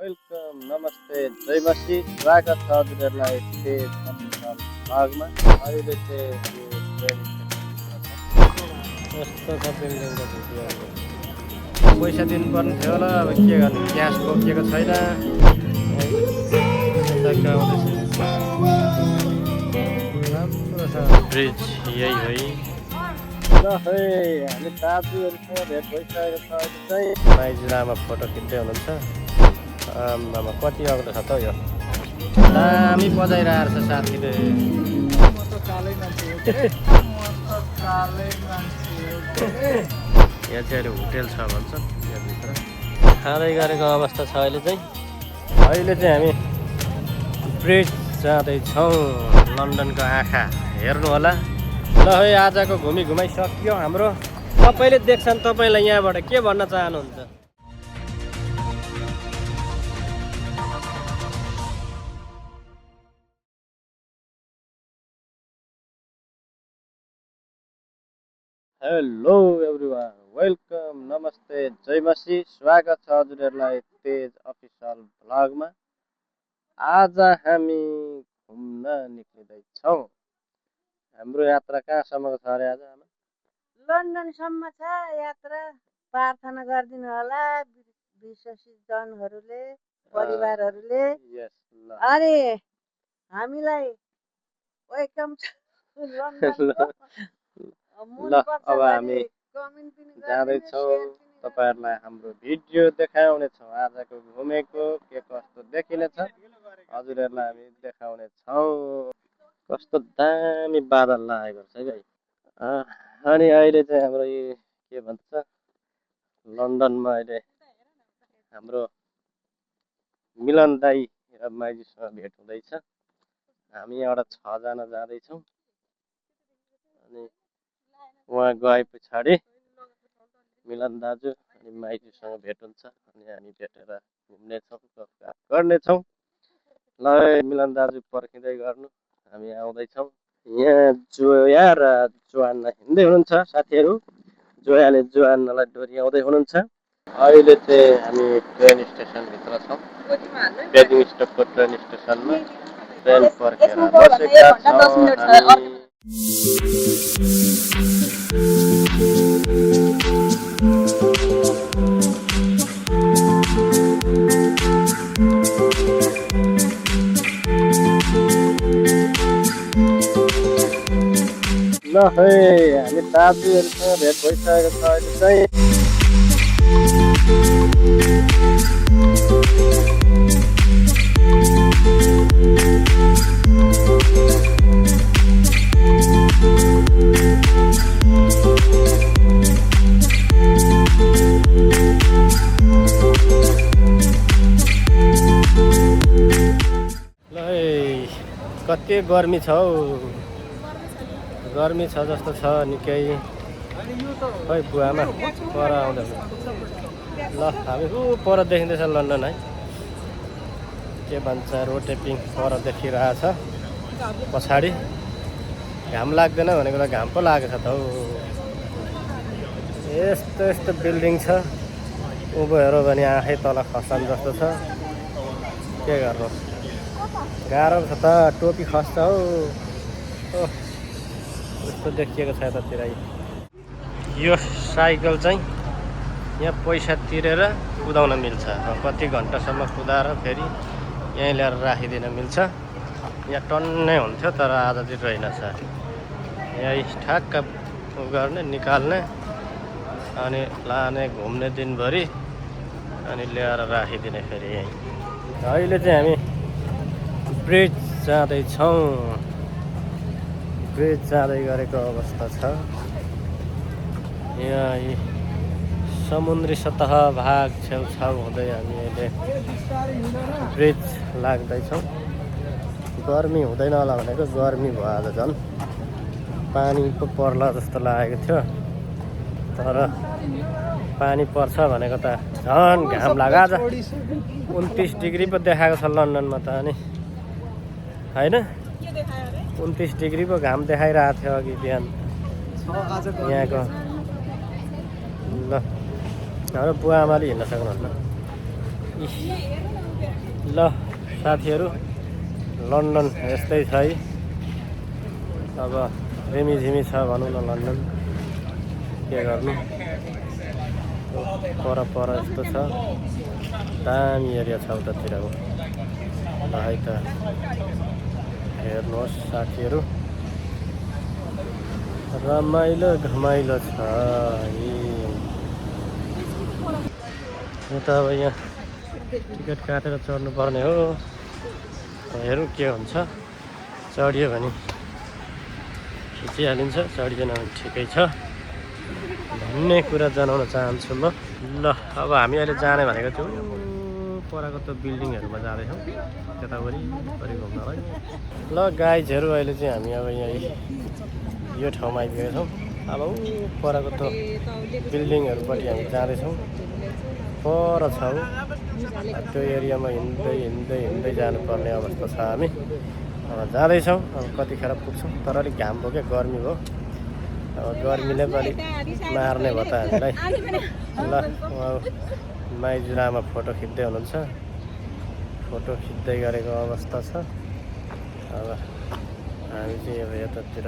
Welcome, नमस्ते, जय मसी, स्वागत छ हजुरहरूलाई तेज अफिसियल भ्लगमा। अहिले चाहिँ यो ट्रेन स्टेसन यस्तो छ बिल्डिङको भिडियोहरू। पैसा दिनुपर्ने थियो होला, अब के गर्नु, क्यास बोकिएको छैन। राम्रो छ ब्रिज यही है। ल है हामी दाजुहरूसँग भेट भइसकेको छ। अहिले चाहिँ माइजुलामा फोटो खिच्दै हुनुहुन्छ। आमामा कति अग्लो छ त यो, दामी बजाइरहेको छ साथीले। यहाँ चाहिँ अहिले होटेल छ भन्छ, यहाँभित्र खाँदै गरेको अवस्था छ। अहिले चाहिँ हामी ब्रिज जाँदैछौँ, लन्डनको आँखा हेर्नु होला। ल है आजको घुमाइ सकियो हाम्रो। सबैले देख्छन्, तपाईँलाई यहाँबाट के भन्न चाहनुहुन्छ? हेलो एभ्रिवान, वेलकम, नमस्ते, जय मसी, स्वागत छ हजुरहरूलाई तेज अफिसियल भ्लगमा। आज हामी घुम्न निक्लिँदैछौँ। हाम्रो यात्रा कहाँसम्मको छ अरे आज? लन्डनसम्म छ यात्रा। प्रार्थना गरिदिनु होला विश्वासी जनहरूले, परिवारहरूले। अरे हामीलाई वेलकम छ। ल अब हामी जाँदैछौँ, तपाईँहरूलाई हाम्रो भिडियो देखाउनेछौँ। आजको घुमेको के कस्तो देखिनेछ हजुरहरूलाई हामी देखाउनेछौँ। कस्तो दामी बादल लागेको छ है भाइ। अनि अहिले चाहिँ हाम्रो यो के भन्छ, लन्डनमा अहिले हाम्रो मिलन दाई र माइजूसँग भेट हुँदैछ। हामी यहाँबाट 6 जना जाँदैछौँ। अनि उहाँ गए पछाडि मिलन दाजु अनि माइजूसँग भेट हुन्छ, अनि हामी भेटेर घुम्नेछौँ, गफगाफ गर्नेछौँ। ल मिलन दाजु पर्खिँदै गर्नु, हामी आउँदैछौँ। यहाँ जोया र जोआन्ना हिँड्दै हुनुहुन्छ साथीहरू। जोयाले जोआन्नालाई डोर्याउँदै हुनुहुन्छ। अहिले चाहिँ हामी ट्रेन स्टेसनभित्र छौँ, बेडिङस्टकको ट्रेन स्टेसनमा। ट्रेन पर्खेर बसेका छौँ। ल है हामी दाजुहरूसँग भेट भइसकेको छ। अहिले चाहिँ ल है कति गर्मी छ हौ, गर्मी छ जस्तो छ निकै। खै बुवामा पर आउँदैन। ल हामी पर देखिँदैछ लन्डन है, के भन्छ रोटेपिङ पर देखिरहेछ पछाडि। घाम लाग्दैन भनेको त घाम पो लागेको छ त हौ। यस्तो यस्तो बिल्डिङ छ, उँभो हेऱ्यो भने आँखै तल खस्छन् जस्तो छ। के गर्नु, गाह्रो छ त, टोपी खस्छ हौ। यस्तो देखिएको छ यतातिर। यो साइकल चाहिँ यहाँ पैसा तिरेर कुदाउन मिल्छ। कति घन्टासम्म कुदाएर फेरि यहीँ ल्याएर राखिदिन मिल्छ। यहाँ टन्नै हुन्थ्यो तर आज चाहिँ रहेनछ। यहीँ ठ्याक्क गर्ने, निकाल्ने अनि लाने, घुम्ने दिनभरि, अनि ल्याएर राखिदिने फेरि यहीँ। अहिले चाहिँ हामी ब्रिज जाँदैछौँ। ब्रिज जाँदै गरेको अवस्था छ। यहाँ समुद्री सतह भाग छेउछाउ हुँदै हामी अहिले ब्रिज लाग्दैछौँ। गर्मी हुँदैन होला भनेको गर्मी भयो आज। झन् पानी पो पर्ला जस्तो लागेको थियो, तर पानी पर्छ भनेको त झन् घाम लाग्यो। आज 29 डिग्री पो देखाएको छ लन्डनमा त। अनि होइन 29 डिग्री पो घाम देखाइरहेको थियो अघि बिहान यहाँको। ल हाम्रो बुवा आमाले हिँड्न सक्नुहुन्न। ल साथीहरू लन्डन यस्तै छ है। अब रेमिझिमी छ भनौँ न लन्डन, के गर्नु। पर यस्तो छ, दामी एरिया छ उतातिरको। ल है त हेर्नुहोस् साथीहरू, रमाइलो घमाइलो छ। यो त अब यहाँ टिकट काटेर चढ्नु पर्ने हो। हेरौँ के हुन्छ, चढियो भने खिचिहालिन्छ, चढिएन भने ठिकै छ भन्ने कुरा जनाउन चाहन्छु म। ल अब हामी अहिले जाने भनेको त्यो परको त्यो बिल्डिङहरूमा जाँदैछौँ, त्यता वरिपरि घुम्नलाई। ल गाइजहरू अहिले चाहिँ हामी अब यहीँ यो ठाउँमा आइपुगेका छौँ। अब परको त्यो बिल्डिङहरूपट्टि हामी जाँदैछौँ। पर छ त्यो एरियामा हिँड्दै जानुपर्ने अवस्था छ। हामी अब जाँदैछौँ, अब कतिखेर पुग्छौँ। तर अलिक घाम भयो क्या, गर्मी भयो। अब गर्मीले पनि मार्ने भयो त हामीलाई। ल माइजुरामा फोटो खिच्दै हुनुहुन्छ, फोटो खिच्दै गरेको अवस्था छ। अब हामी चाहिँ अब यतातिर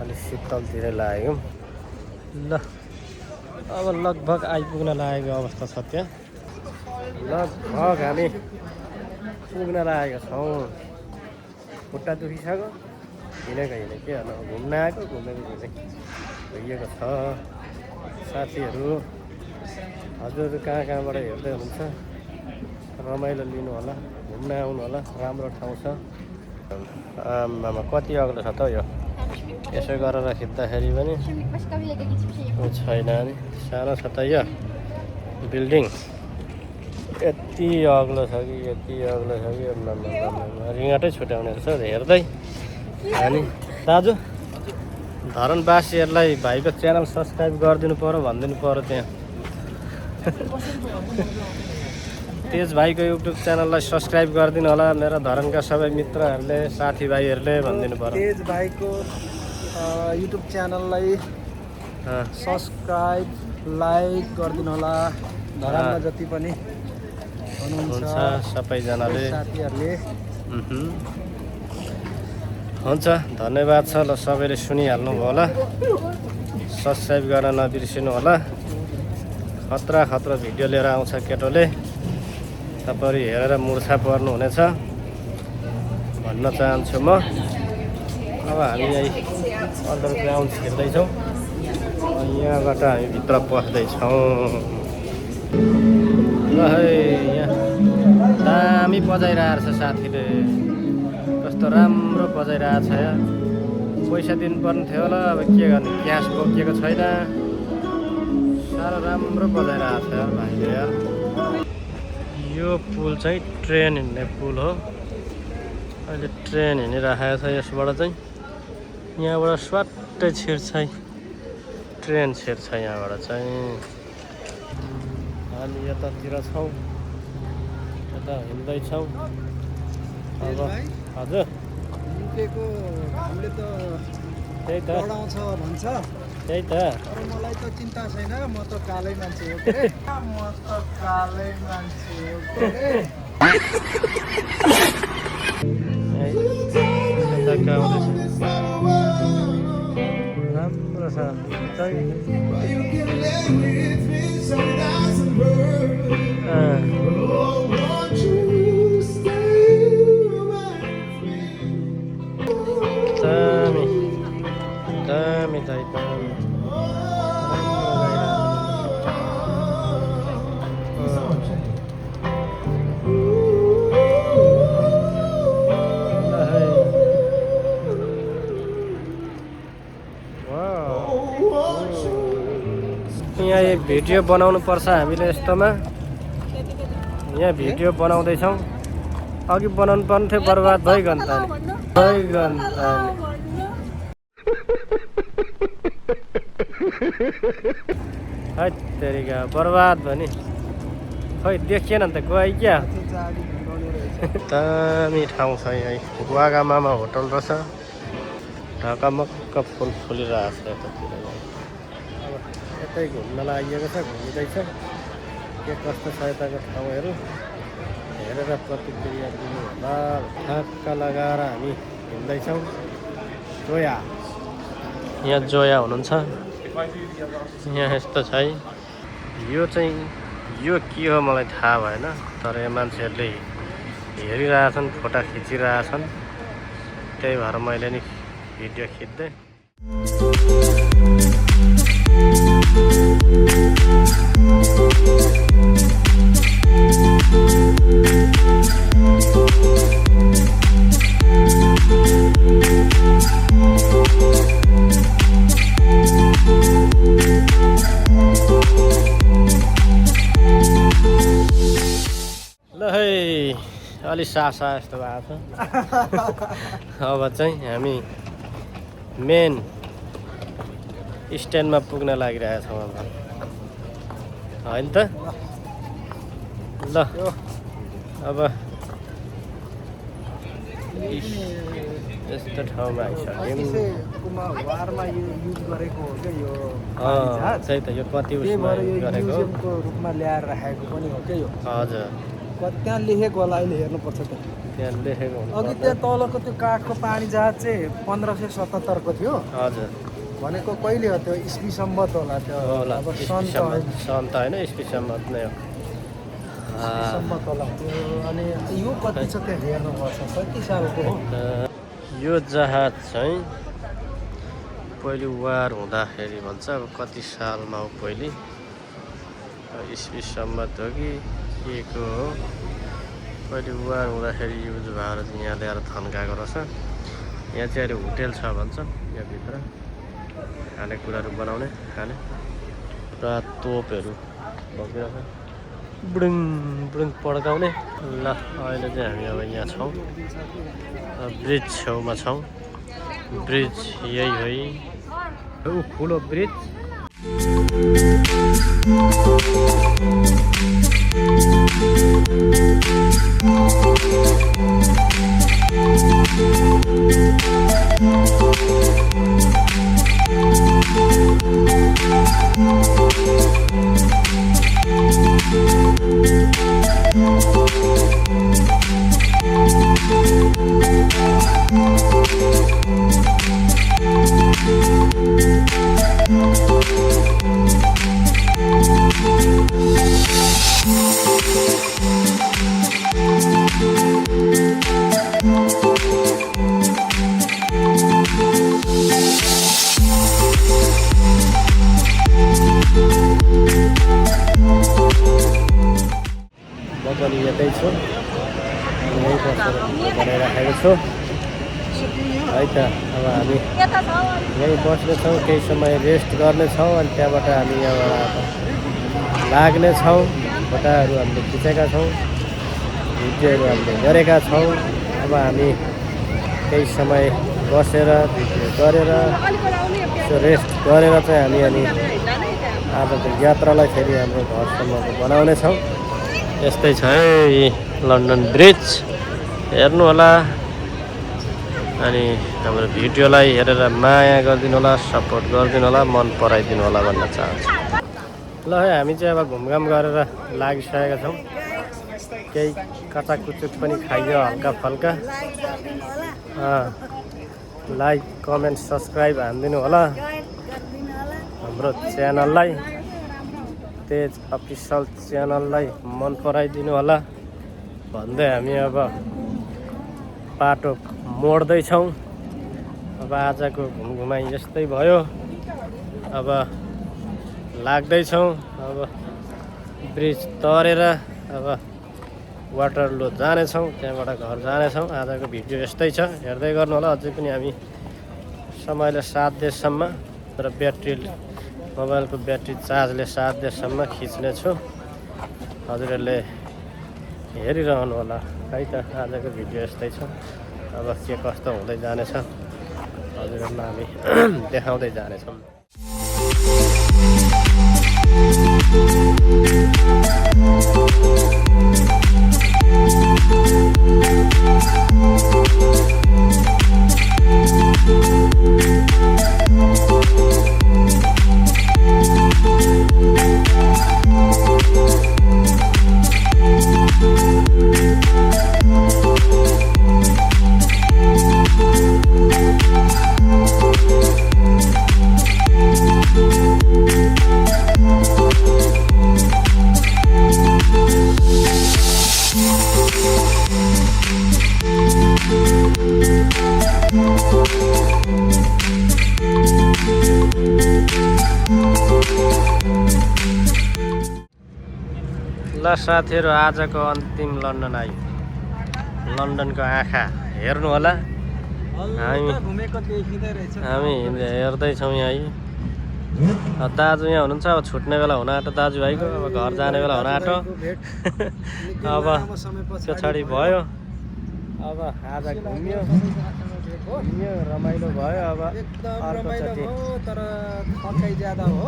अलिक शीतलतिरै लागेको। ल अब लगभग आइपुग्न लागेको अवस्था छ त्यहाँ। लगभग हामी पुग्न लागेका छौँ। खुट्टा दुखिसक्यो, हिँडेको के गर्नु, घुम्न आएको घुमेको भइएको छ। साथीहरू हजुर कहाँबाट हेर्दै हुनुहुन्छ, रमाइलो लिनु होला, घुम्न आउनु होला, राम्रो ठाउँ छ। आमामा कति अग्लो छ त यो, यसो गरेर खिच्दाखेरि पनि छैन नि, सानो छ त यो बिल्डिङ। यति अग्लो छ कि रिङ्गटै छुट्याउने रहेछ हेर्दै। अनि दाजु धरानवासीहरूलाई भाइको च्यानल सब्सक्राइब गरिदिनु पर्यो भनिदिनु पर्यो त्यहाँ। तेज भाइको युट्युब च्यानललाई सब्सक्राइब गरिदिनु होला, मेरा धरानका सबै मित्रहरूले साथीभाइहरूले भनिदिनु पर्यो। तेज भाइको युट्युब च्यानललाई सब्सक्राइब लाइक गरिदिनु होला। धरानमा जति पनि हुन्छ सबैजनाले साथीहरूले हुन्छ, धन्यवाद छ। ल सबैले सुनिहाल्नु भयो होला, सब्सक्राइब गर्न नबिर्सिनु होला। खतरा भिडियो लिएर आउँछ केटोले, तपाईँ हेरेर मुर्छा पर्नुहुनेछ भन्न चाहन्छु म। अब हामी यही अन्डरग्राउन्ड छिर्दैछौँ, यहाँबाट हामी भित्र पस्दैछौँ। ल है यहाँ दामी बजाइरहेको छ साथीले, कस्तो राम्रो बजाइरहेको छ यहाँ। पैसा दिनुपर्ने थियो होला, अब के गर्ने, क्यास बोकिएको छैन। साह्रो राम्रो बजाइरहेको छ यार भाइले यार। यो पुल चाहिँ ट्रेन हिँड्ने पुल हो। अहिले ट्रेन हिँडिराखेको छ यसबाट चाहिँ, यहाँबाट स्वाट्टै छिर्छ, ट्रेन छिर्छ यहाँबाट चाहिँ। हामी यतातिर छौँ, यता हिँड्दैछौँ। अब हजुर युकेको हामीले त त्यही त पढाउँछ भन्छ, त्यही त। तर मलाई त चिन्ता छैन, म त कालै मान्छे हो के। म त कालै मान्छे हो के। राम्रो छ दामी दामी यहाँ एक भिडियो बनाउनु पर्छ हामीले यस्तोमा। यहाँ भिडियो बनाउँदैछौँ, अघि बनाउनु पर्ने थियो, बर्बाद भइगयो नि त। है तेरिका बर्बाद भयो नि, खै देखिएन नि त, गयो क्या। दामी ठाउँ छ यहीँ, वागामामा होटल रहेछ, ढकमक्क फुल फुलिरहेको छ यतातिर। अब यतै घुम्न लागिएको छ, घुमिँदैछ। के कस्तो छ यताको ठाउँहरू हेरेर प्रतिक्रिया दिनु होला। ठ्याक्क लगाएर हामी हिँड्दैछौँ। जोया यहाँ जोया हुनुहुन्छ। यहाँ यस्तो छ है। यो चाहिँ यो के हो मलाई थाहा भएन, तर यहाँ मान्छेहरूले हेरिरहेछन्, फोटा खिचिरहेछन्। त्यही भएर मैले नि भिडियो खिच्दै। ल है अलि सासा जस्तो भएको छ। अब चाहिँ हामी मेन स्ट्यान्डमा पुग्न लागिरहेका छौँ अब, होइन त? ल अब यस्तो ठाउँमा आइसक्यौँ। त्यही त यो कति उसमा गरेको रूपमा ल्याएर राखेको पनि हो क्या यो। हजुर त्यहाँ लेखेको होला, अहिले हेर्नुपर्छ त। त्यहाँ लेखेको अघि त्यहाँ तलको त्यो काठको पानी जहाज चाहिँ 1577 को थियो। हजुर भनेको कहिले हो त्यो? इस्वी सम्बत होला त्यो। होला अब सन् त त होइन, इस्वी सम्बत नै हो। सम्बत होला त्यो। अनि यो कति छ त्यहाँ हेर्नुपर्छ, कति सालको हो? यो जहाज चाहिँ पहिले वार हुँदाखेरि भन्छ, अब कति सालमा हो पहिले, इस्वी सम्बत हो कि के को हो। पहिले वार हुँदाखेरि युज भएर चाहिँ यहाँ ल्याएर थन्काएको रहेछ। यहाँ चाहिँ अहिले होटेल छ भन्छ, यहाँभित्र खानेकुराहरू बनाउने खाने र तोपहरू बोकिरहेछ, बुडुङ बुडुङ पड्काउने। ल अहिले चाहिँ हामी अब यहाँ छौँ, ब्रिज छेउमा छौँ। ब्रिज यही हो, ठुलो ब्रिज। म पनि यतै छु, यहीँ बसेर बनाइराखेको छु है त। अब हामी यहीँ बस्नेछौँ, केही समय रेस्ट गर्नेछौँ, अनि त्यहाँबाट हामी यहाँबाट लाग्नेछौँ। फोटाहरू हामीले खिचेका छौँ, भिडियोहरू हामीले गरेका छौँ। अब हामी केही समय बसेर भिडियो गरेर यसो रेस्ट गरेर चाहिँ हामी अनि आजको यात्रालाई फेरि हाम्रो घरसम्मको बनाउनेछौँ। यस्तै छ है लन्डन ब्रिज, हेर्नु होला। अनि हाम्रो भिडियोलाई हेरेर माया गरिदिनु होला, सपोर्ट गरिदिनु होला, मन पराइदिनु होला भन्न चाहन्छु। ल है हामी चाहिँ अब घुमघाम गरेर लागिसकेका छौँ। केही कचाककुचुक पनि खाइयो हल्का फल्का। लाइक कमेन्ट सब्सक्राइब हानिदिनु होला हाम्रो च्यानललाई, तेज अफिसियल च्यानललाई मन पराइदिनु होला भन्दै हामी अब बाटो मोड्दैछौँ। अब आजको घुमघुमाइ यस्तै भयो। अब लाग्दैछौँ, अब ब्रिज तरेर अब वाटरलू जानेछौँ, त्यहाँबाट घर जानेछौँ। आजको भिडियो यस्तै छ, हेर्दै गर्नु होला। अझै पनि हामी समयले साथ दिएसम्म र मोबाइलको ब्याट्री चार्जले साथ दिएसम्म खिच्नेछु। हजुरहरूले हेरिरहनु होला है त। आजको भिडियो यस्तै छ। अब के कस्तो हुँदै जानेछ हजुरहरूलाई हामी देखाउँदै जानेछौँ। ल साथीहरू, आजको अन्तिम लन्डन आयो। लन्डनको आँखा हेर्नु होला। हामी हेर्दैछौँ यहाँ। दाजु यहाँ हुनुहुन्छ। अब छुट्ने बेला हुन आँटो दाजुभाइको। अब घर जाने बेला हुन आँटो। अब पछाडि भयो। अब आज घुम्यो रमाइलो भयो। अब रमाइलो हो तर थकाइ ज्यादा हो।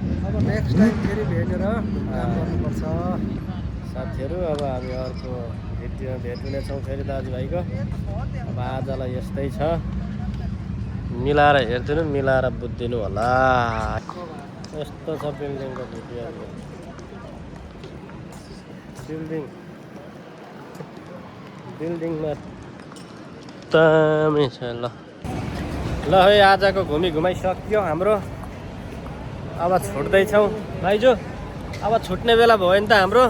अब नेक्स्ट टाइम फेरि भेटेर काम गर्नुपर्छ साथीहरू। अब हामी अर्को भिडियोमा भेट हुनेछौँ फेरि दाजुभाइको। अब आजलाई यस्तै छ। मिलाएर हेरिदिनु, मिलाएर बुझिदिनु होला। यस्तो छ बिल्डिङको भिडियो। बिल्डिङमा दामी छ। ल है, आजको घुमाइ सकियो हाम्रो। अब छुट्दैछौँ भाइजू। अब छुट्ने बेला भयो नि त हाम्रो।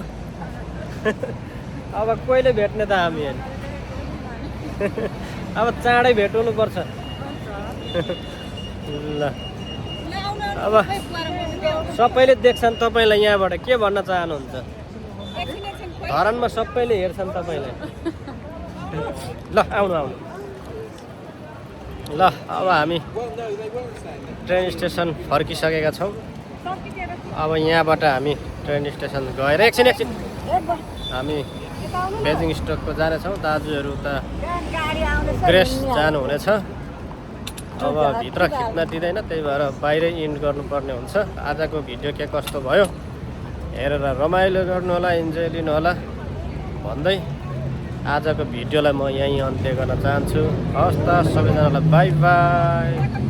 अब कहिले भेट्ने त हामी? अब चाँडै भेट्नु पर्छ। ल अब सबैले देख्छन् तपाईँलाई। यहाँबाट के भन्न चाहनुहुन्छ? धरानमा सबैले हेर्छन् तपाईँलाई। ल आउनु। ल अब हामी ट्रेन स्टेसन फर्किसकेका छौँ। अब यहाँबाट हामी ट्रेन स्टेसन गएर एकछिन हामी बेजिङ स्टकको जानेछौँ। दाजुहरू उता ग्रेस जानुहुनेछ। अब भित्र खिच्न दिँदैन, त्यही भएर बाहिरै इन्ड गर्नुपर्ने हुन्छ। आजको भिडियो के कस्तो भयो हेरेर रमाइलो गर्नु होला, इन्जोय लिनु होला भन्दै आजको भिडियोलाई म यहीँ अन्त्य गर्न चाहन्छु। हवस् त, सबैजनालाई बाई बाई।